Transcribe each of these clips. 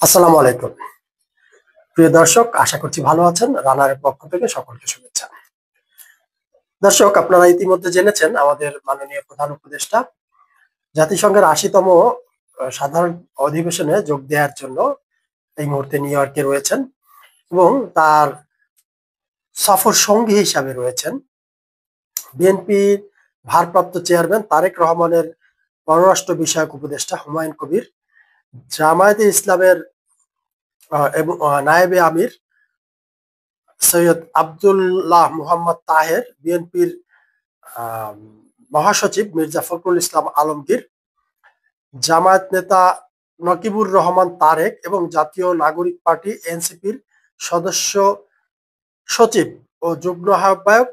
আসসালামু আলাইকুম। প্রিয় দর্শক, আশা করছি ভালো আছেন। রানারের পক্ষ থেকে সকলকে শুভেচ্ছা। দর্শক, আপনারা ইতিমধ্যে জেনেছেন আমাদের মাননীয় প্রধান উপদেষ্টা জাতিসংঘের ৮০তম সাধারণ অধিবেশনে যোগ দেওয়ার জন্য এই মুহূর্তে নিউ ইয়র্কে রয়েছেন এবং তার সফর সঙ্গী হিসাবে রয়েছেন বিএনপির ভারপ্রাপ্ত চেয়ারম্যান তারেক রহমানের পররাষ্ট্র বিষয়ক উপদেষ্টা হুমায়ুন কবির, জামায়াতে ইসলামের এবং নায়েবে আমির সৈয়দ আব্দুল্লাহ মুহাম্মদ তাহের, বিএনপির মহাসচিব মির্জা ফখরুল ইসলাম আলমগীর, জামায়াত নেতা নকিবুর রহমান তারেক এবং জাতীয় নাগরিক পার্টি এনসিপির সদস্য সচিব ও যুগ্ম আহ্বায়ক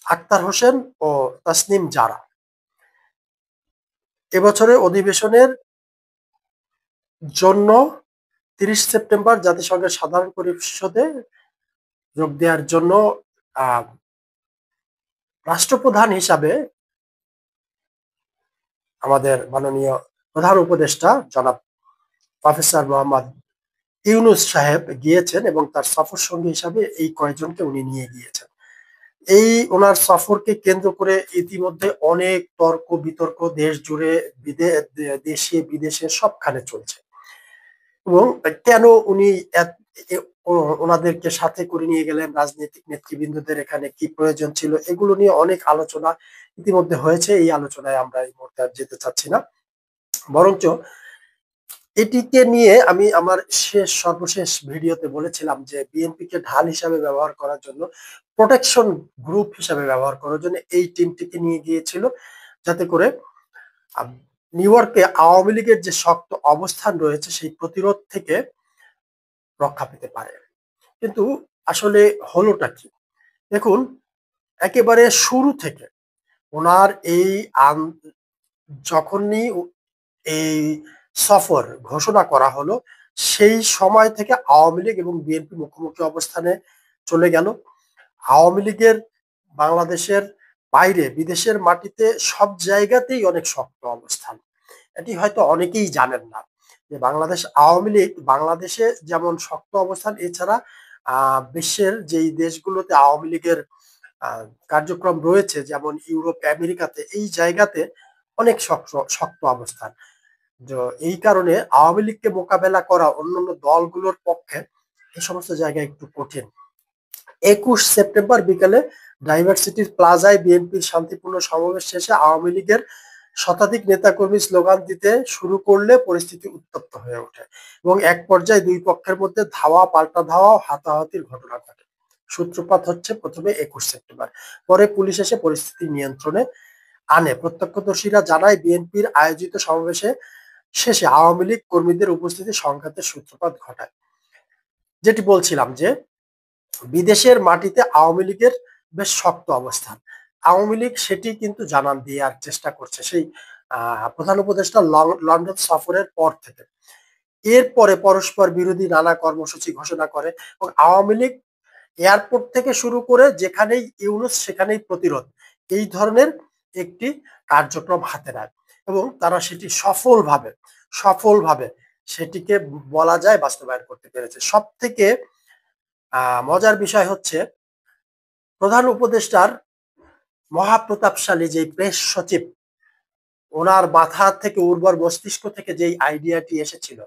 আক্তার হোসেন ও তাসনিম জারা এবছরের অধিবেশনের জন্য ৩০ সেপ্টেম্বর জাতিসংঘের সাধারণ পরিষদে যোগ দেওয়ার জন্য রাষ্ট্রপ্রধান হিসাবে আমাদের মাননীয় প্রধান উপদেষ্টা জনাব প্রফেসর মোহাম্মদ ইউনুস সাহেব গিয়েছেন এবং তার সফর সঙ্গী হিসাবে এই কয়েকজনকে উনি নিয়ে গিয়েছেন। এই ওনার সফরকে কেন্দ্র করে ইতিমধ্যে অনেক তর্ক বিতর্ক দেশ জুড়ে, দেশে বিদেশে সবখানে চলছে এবং কেন উনি ওনাদেরকে সাথে করে নিয়ে গেলেন, রাজনৈতিক নেতৃবৃন্দদের এখানে কি প্রয়োজন ছিল, এগুলো নিয়ে অনেক আলোচনা ইতিমধ্যে হয়েছে। এই আলোচনায় আমরা এই মুহূর্তে আর যেতে চাচ্ছি না, বরঞ্চ এটিকে নিয়ে আমি আমার সর্বশেষ ভিডিওতে বলেছিলাম যে বিএনপি কে ঢাল হিসাবে ব্যবহার করার জন্য, প্রোটেকশন গ্রুপ হিসাবে ব্যবহার করার জন্য এই টিমটিকে নিয়ে গিয়েছিল, যাতে করে নিউ ইয়র্কে আওয়ামী লীগের যে শক্ত অবস্থান রয়েছে সেই প্রতিরোধ থেকে রক্ষা পেতে পারে। কিন্তু আসলে হলোটা কি? দেখুন, একেবারে শুরু থেকে ওনার এই যখনই এই সফর ঘোষণা করা হলো, সেই সময় থেকে আওয়ামী লীগ এবং বিএনপি মুখোমুখি অবস্থানে চলে গেল। আওয়ামী লীগের বাংলাদেশের বাইরে, বিদেশের মাটিতে সব জায়গাতেই অনেক শক্ত অবস্থান। এটি হয়তো অনেকেই জানেন না যে বাংলাদেশ আওয়ামী লীগ বাংলাদেশে যেমন শক্ত অবস্থান, এছাড়া বিশ্বের যেই দেশগুলোতে আওয়ামী লীগের কার্যক্রম রয়েছে, যেমন ইউরোপ, আমেরিকাতে, এই জায়গাতে অনেক শক্ত অবস্থান। এই কারণে আওয়ামী লীগকে মোকাবেলা করা অন্যান্য দলগুলোর পক্ষে এই সমস্ত জায়গায় একটু কঠিন। ২১ সেপ্টেম্বর বিকালে ডাইভার্সিটির প্লাজায় বিএনপির শান্তিপূর্ণ সমাবেশ শেষে আওয়ামী লীগের শতাধিক নেতাকর্মী স্লোগান দিতে শুরু করলে পরিস্থিতি উত্তপ্ত হয়ে ওঠে এবং এক পর্যায়ে দুই পক্ষের মধ্যে ধাওয়া পাল্টা ধাওয়া ও হাতাহাতির ঘটনা ঘটে। সূত্রপাত হচ্ছে প্রথমে ২১ সেপ্টেম্বর, পরে পুলিশ এসে পরিস্থিতি নিয়ন্ত্রণে আনে। প্রত্যক্ষদর্শীরা জানায় বিএনপির আয়োজিত সমাবেশে শেষে আওয়ামী লীগ কর্মীদের উপস্থিতি সংঘাতের সূত্রপাত ঘটায়। যেটি বলছিলাম যে বিদেশের মাটিতে আওয়ামী লীগের বেশ শক্ত অবস্থান, আওয়ামী লীগ সেটি কিন্তু জানান দেওয়ার চেষ্টা করছে সেই প্রধান উপদেষ্টা লন্ডন সফরের পর থেকে। এরপরে পরস্পর বিরোধী নানা কর্মসূচি ঘোষণা করে এবং আওয়ামী লীগ এয়ারপোর্ট থেকে শুরু করে যেখানেই ইউনুস সেখানেই প্রতিরোধ, এই ধরনের একটি কার্যক্রম হাতে নেয় এবং তারা সেটি সফলভাবে সেটিকে বলা যায় বাস্তবায়ন করতে পেরেছে। সব থেকে মজার বিষয় হচ্ছে প্রধান উপদেষ্টার মহাপ্রতাপশালী যে প্রেস সচিব, ওনার মাথা থেকে, উর্বর মস্তিষ্ক থেকে যেই আইডিয়াটি এসেছিল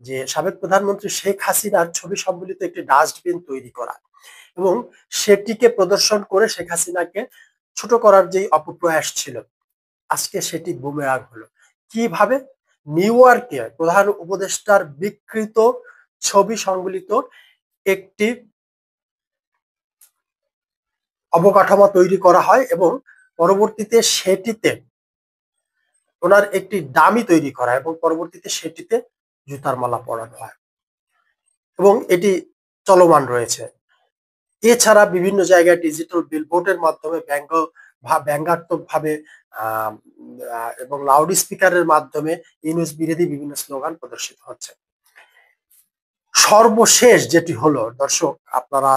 যে সাবেক প্রধানমন্ত্রী শেখ হাসিনার ছবি সম্বলিত একটি ডাস্টবিন তৈরি করা এবং সেটিকে প্রদর্শন করে শেখ হাসিনাকে ছোট করার যে অপপ্রয়াস ছিল, আজকে সেটি বুমেরাং হলো। কিভাবে? নিউ ইয়র্কে প্রধান উপদেষ্টার বিকৃত ছবি সংবলিত একটি অবকাঠামো তৈরি করা হয় এবং পরবর্তীতে সেটিতে ওনার একটি ডামি তৈরি করা এবং পরবর্তীতে সেটিতে জুতার মালা পরানো হয় এবং এটি চলমান রয়েছে। এছাড়া বিভিন্ন জায়গায় ডিজিটাল বিলবোর্ডের মাধ্যমে ব্যঙ্গাত্মক ভাবে এবং লাউড স্পিকারের মাধ্যমে ইউনুস বিরোধী বিভিন্ন স্লোগান প্রদর্শিত হচ্ছে। সর্বশেষ যেটি হলো, দর্শক আপনারা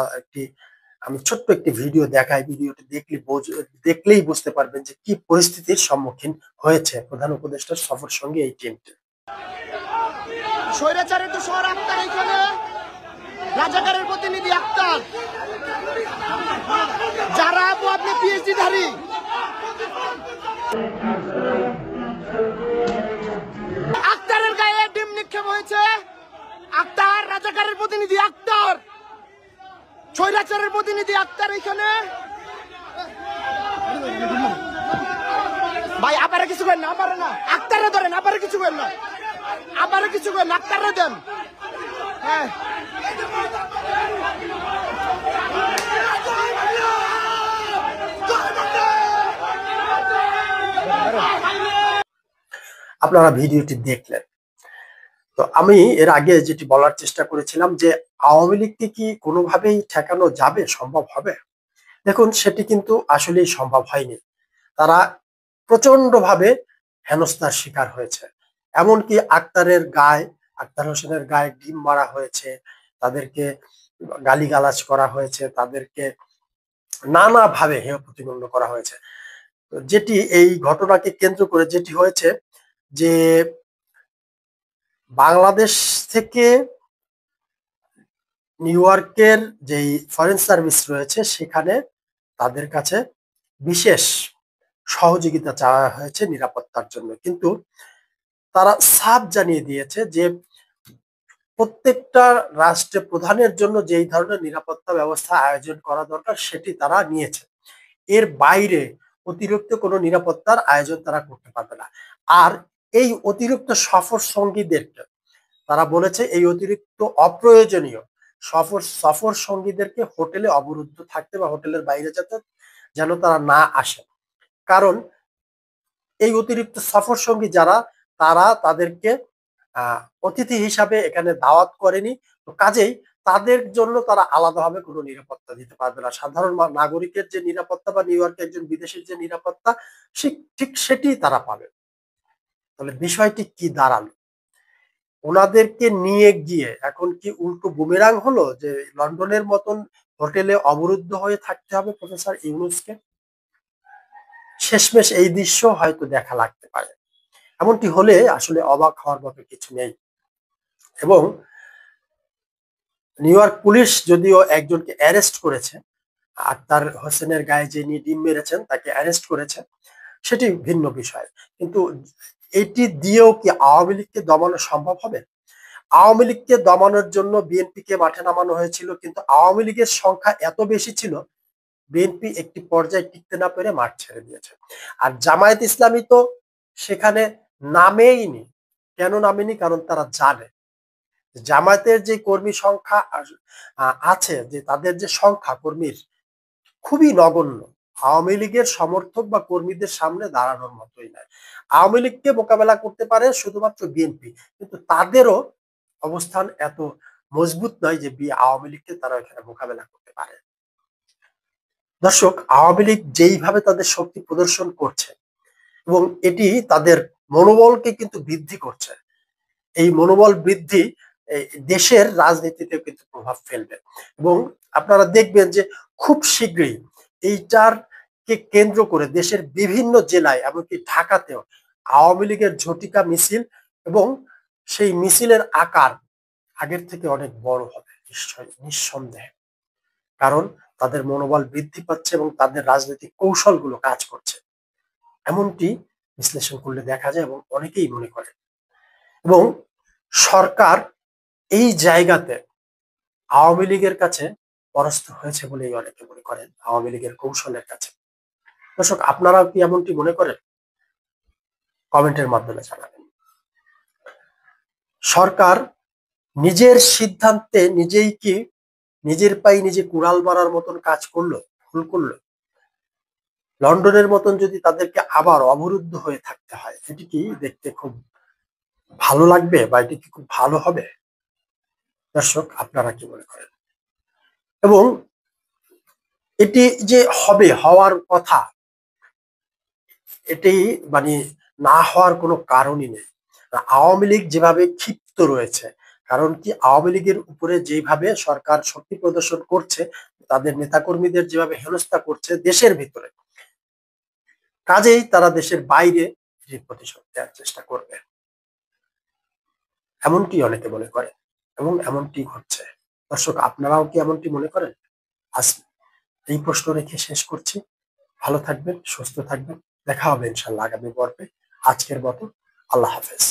আমি ছোট্ট একটি ভিডিও দেখাই, ভিডিওটি দেখলেই বুঝতে পারবেন যে কি পরিস্থিতির সম্মুখীন হয়েছে প্রধান উপদেষ্টার সফর সঙ্গে এই টিমটি। স্বৈরাচারের দোষর আক্তার এখানে, রাজাকারের প্রতিনিধি আক্তার। যারা আপু আপনি পিএইচডি ধারী, আক্তারের গায়ে ডিম নিক্ষেপ হয়েছে। আক্তার রাজাকারের প্রতিনিধি আক্তার, স্বৈরাচারের প্রতিনিধি আক্তার এখানে। ভাই আপারে কিছু করেন না, আপারে না, আক্তারে ধরেন, আপারে কিছু করেন না, আপারে কিছু করেন, আক্তারে দেন। হ্যাঁ আপনারা ভিডিওটি দেখলেন। তো আমি এর আগে যেটি বলার চেষ্টা করেছিলাম যে আওয়ামী লীগকে কি কোনোভাবেই ঠেকানো যাবে, সম্ভব হবে? দেখুন, সেটি কিন্তু আসলেই সম্ভব হয়নি। তারা প্রচন্ডভাবে হেনস্থার শিকার হয়েছে। এমনকি আক্তার হোসেনের গায়ে ডিম মারা হয়েছে, তাদেরকে গালিগালাজ করা হয়েছে, তাদেরকে নানাভাবে হেয় প্রতিপন্ন করা হয়েছে। যেটি এই ঘটনাকে কেন্দ্র করে যেটি হয়েছে যে বাংলাদেশ থেকে নিউ ইয়র্কের যেই ফরেন সার্ভিস রয়েছে সেখানে তাদের কাছে বিশেষ সহযোগিতা চাওয়া হয়েছে নিরাপত্তার জন্য, কিন্তু তারা সাফ জানিয়ে দিয়েছে যে প্রত্যেকটা রাষ্ট্রের প্রধানের জন্য যেই ধরনের নিরাপত্তা ব্যবস্থা আয়োজন করা দরকার সেটি তারা নিয়েছে। এর বাইরে অতিরিক্ত কোনো নিরাপত্তার আয়োজন তারা করতে পারবে না। আর এই অতিরিক্ত সফর সঙ্গীদেরকে তারা বলেছে এই অতিরিক্ত অপ্রয়োজনীয় সফর সঙ্গীদেরকে হোটেলে অবরুদ্ধ থাকতে বা হোটেলের বাইরে যেন তারা না আসে। কারণ এই অতিরিক্ত সফর সঙ্গী যারা, তারা তাদেরকে অতিথি হিসাবে এখানে দাওয়াত করেনি। তো কাজেই তাদের জন্য তারা আলাদাভাবে কোনো নিরাপত্তা দিতে পারবে না। সাধারণ নাগরিকের যে নিরাপত্তা বা নিউ ইয়র্কে একজন বিদেশির যে নিরাপত্তা ঠিক সেটি তারা পাবে। তাহলে বিষয়টি কি দাঁড়ালো? ওনাদেরকে নিয়ে গিয়ে এখন কি উল্টো বুমেরাং হলো যে লন্ডনের মতন হোটেলে অবরুদ্ধ হয়ে থাকতে হবে প্রফেসর ইউনূসকে? শেষমেশ এই দৃশ্য হয়তো দেখা লাগতে পারে। এমনটি হলে আসলে অবাক হওয়ার মতো কিছু নেই। এবং নিউ ইয়র্ক পুলিশ যদিও একজনকে অ্যারেস্ট করেছে, আক্তার হোসেনের গায়ে যিনি ডিম মেরেছেন তাকে অ্যারেস্ট করেছে, সেটি ভিন্ন বিষয়। কিন্তু এটি দিয়েও কি আওয়ামী লীগকে দমানো সম্ভব হবে? আওয়ামী লীগকে দমানোর জন্য বিএনপিকে মাঠে নামানো হয়েছিল, কিন্তু আওয়ামী লীগের সংখ্যা এত বেশি ছিল বিএনপি একটি পর্যায়ে টিকতে না পেরে মাঠ ছেড়ে দিয়েছে। আর জামায়াত ইসলামী তো সেখানে নামেইনি। কেন নামেনি? কারণ তারা জানে জামায়াতের যে কর্মী সংখ্যা আছে, যে তাদের যে সংখ্যা কর্মীর খুবই নগণ্য, আওয়ামী লীগের সমর্থক বা কর্মীদের সামনে দাঁড়ানোর মতোই নয়। আওয়ামী লীগকে মোকাবেলা করতে পারে শুধুমাত্র বিএনপি, কিন্তু তাদেরও অবস্থান এত মজবুত নয় যে আওয়ামী লীগকে তারা এখানে মোকাবেলা করতে পারে। দর্শক, আওয়ামী লীগ যেইভাবে তাদের শক্তি প্রদর্শন করছে এবং এটি তাদের মনোবলকে কিন্তু বৃদ্ধি করছে, এই মনোবল বৃদ্ধি দেশের রাজনীতিতে কিন্তু প্রভাব ফেলবে। এবং আপনারা দেখবেন যে খুব শীঘ্রই এইটার কে কেন্দ্র করে দেশের বিভিন্ন জেলায় এমনকি ঢাকাতেও আওয়ামী লীগের ঝটিকা মিছিল, এবং সেই মিছিলের আকার আগের থেকে অনেক বড় হবে নিঃসন্দেহে। কারণ তাদের মনোবল বৃদ্ধি পাচ্ছে এবং তাদের রাজনৈতিক কৌশলগুলো কাজ করছে, এমনটি বিশ্লেষণ করলে দেখা যায় এবং অনেকেই মনে করে। এবং সরকার এই জায়গাতে আওয়ামী লীগের কাছে পরাস্ত হয়েছে বলেই অনেকে মনে করেন, আওয়ামী লীগের কৌশলের কাছে। দর্শক, আপনারা কি এমনটি মনে করেন? কমেন্টের মাধ্যমে জানাবেন। সরকার নিজের সিদ্ধান্তে নিজেই কি নিজের পায়ে নিজে কুড়াল মারার মতন কাজ করলো, ভুল করলো? লন্ডনের মতন যদি তাদেরকে আবার অবরুদ্ধ হয়ে থাকতে হয়, এটি কি দেখতে খুব ভালো লাগবে বা এটি কি খুব ভালো হবে? দর্শক, আপনারা কি মনে করেন? এবং এটি যে হবে, হওয়ার কথা, এটি মানে না হওয়ার কোনো কারণই নেই। আওয়ামী লীগ যেভাবে ক্ষিপ্ত রয়েছে, কারণ কি আওয়ামী লীগের উপরে যেভাবে সরকার শক্তি প্রদর্শন করছে, তাদের নেতাকর্মীদের যেভাবে হেনস্থা করছে দেশের ভিতরে, কাজেই তারা দেশের বাইরে প্রতিশোধ দেওয়ার চেষ্টা করবে। এমনটি অনেকে মনে করে এবং এমনটি ঘটছে। দর্শক, আপনারাও কি এমনটি মনে করেন? আজ এই প্রশ্ন রেখে শেষ করছি। ভালো থাকবেন, সুস্থ থাকবেন। দেখা হবে ইনশাল্লাহ আগামী পর্বে। আজকের মতো আল্লাহ হাফেজ।